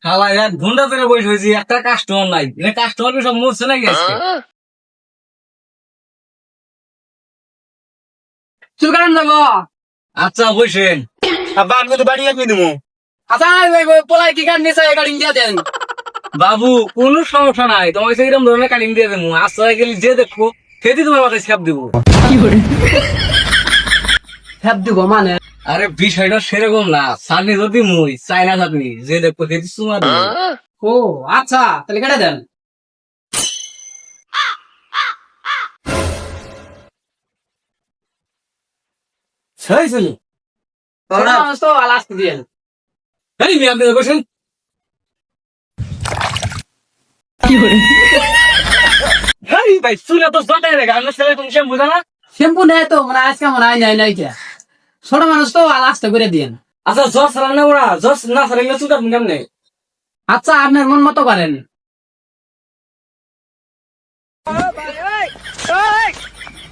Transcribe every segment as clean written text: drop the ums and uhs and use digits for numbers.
খালা এক ঘন্টা ধরে বসে হয়েছি, একটা কাস্টমার নাই। কাস্টমার সব মরছে নাকি আজকে? চুল কাটান যাবো। আচ্ছা বসেন। আব্বা আমি তো বাড়ি একই দেবো। আচ্ছা পোলাই কি কাট নিছে কাটিং দিয়ে দেন। বাবু কোনো সমস্যা নাই, তোমাকে সেইরকম ধরনের কাটিং দিয়ে দেবো। আচ্ছা গেলে যে দেখবো সেটি তোমার মাথায় ছাপ দেবো। হ্যাপ দিব মানে আরে বিষয়টা সেরকম না, চাটনি যদি মুই চাইনা চাটনি যে দেখবো সেটি চুমা দেবো। ও আচ্ছা তাহলে কেটে দেন। সেই ছেলে তো আলাস দিয়ে এই মেয়ে আপনি বসেন। এই ভাই চুলে তো জটাই রেখে আমার ছেলে তুমি শ্যাম্পু জানা। শ্যাম্পু নেই তো মানে আজকে মনে হয় নাই নাই কে ছোট মানুষ তো আলাসটা করে দিয়েন। আচ্ছা জ্বর সারাম না ওরা, জ্বর না সারাইলে চুল কাটবেন কেমনে? আচ্ছা আপনার মন মতো করেন।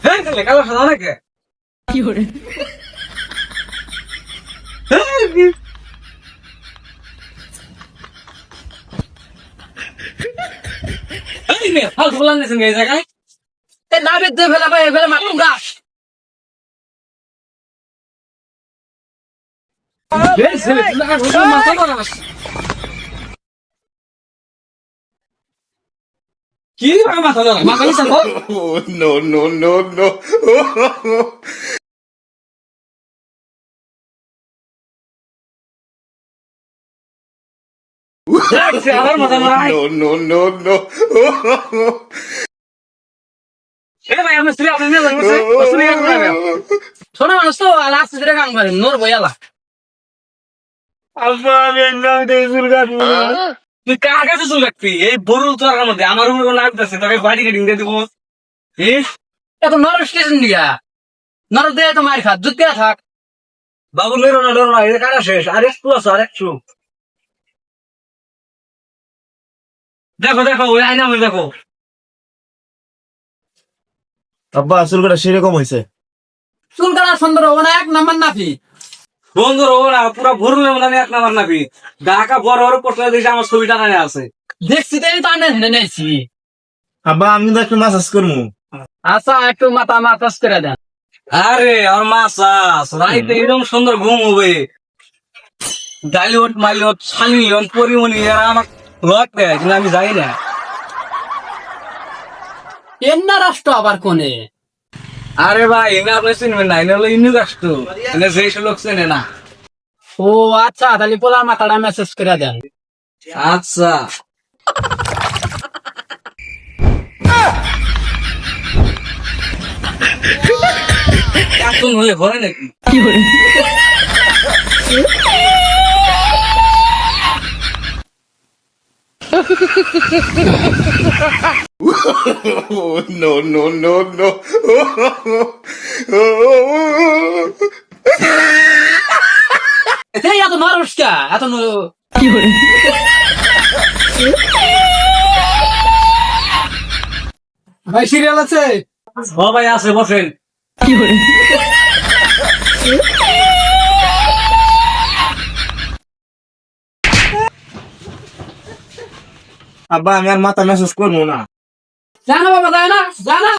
হ্যাঁ তাহলে কালো সাদা নাকি? এই মেয়ে ফালতু বলান দিয়েছেন এই জায়গায়। এই না বেদ ফেলে ভাই ফেলে মারুন গাছ। এই ছেলে তুমি আর ঘুরে মাথা মারাস। কি ভাবে মাথা ধরা মাথা নিচে ধর। Oh, no, no, no, no. দেখছি আবার মাথা মারাই। No, no, no, no. এই ভাই আপনি স্ত্রী আপনি নিয়ে যান বসে। স্ত্রী কেন করাবেন? ছোট মানুষ তো আলাস ধরে কাম করেন নোর বইয়ালা। আব্বা আমি নাম দিয়ে চুল কাটবো না। তুই কার কাছে চুল কাটবি? এই বরুল তোর মধ্যে আমার রুমের কোনো লাগতেছে, তোকে বাড়ি কাটিং দিয়ে দিব। এত নর স্টেশন দিয়া নর দিয়ে তো মার খা দুধ দিয়া থাক। বাবু মেরো না ডরো না, এটা কাটা শেষ। আর একটু আছে, আর একটু। দেখো দেখো ওই আয়না মধ্যে দেখো। আব্বা আসল কটা সেরকম হয়েছে। চুল কাটা সুন্দর হবো না এক নাম্বার নাফি। বন্ধু রবো না, পুরা ভরুলের মধ্যে আমি এক নাম্বার নাবি। ঢাকা বড় বড় পোস্টার দিয়েছে, আমার ছবি টানানো আছে। দেখছি তাই তো আনে হেনে নেছি। আব্বা আমি তো একটু মাসাজ করবো। আচ্ছা একটু মাথা মাসাজ করে দেন। আরে আমার মাসাজ রাইতে এরকম সুন্দর ঘুম হবে। ডাইলিউড মাইলিউড সালিয়ন পরিমণি এরা আমার লক দেয়, কিন্তু আমি যাই না। এর না রাষ্ট্র আবার কোনে। আরে ভাই এনে আপনি চিনবেন না, এনে হলো ইউনিক রাষ্ট্র। এনে যে সব লোক চেনে না। ও আচ্ছা তাহলে পোলার মাথাটা মেসেজ করে দেন। আচ্ছা এখন হলে হয় নাকি? Oh, no, no, no, no. এত নরস কা এত ভাই সিরিয়াল আছে। ও ভাই আছে, বসেন। আব্বা আমি আর মাথা মেসেজ করবো না। জানা বাবা যায় না জানা।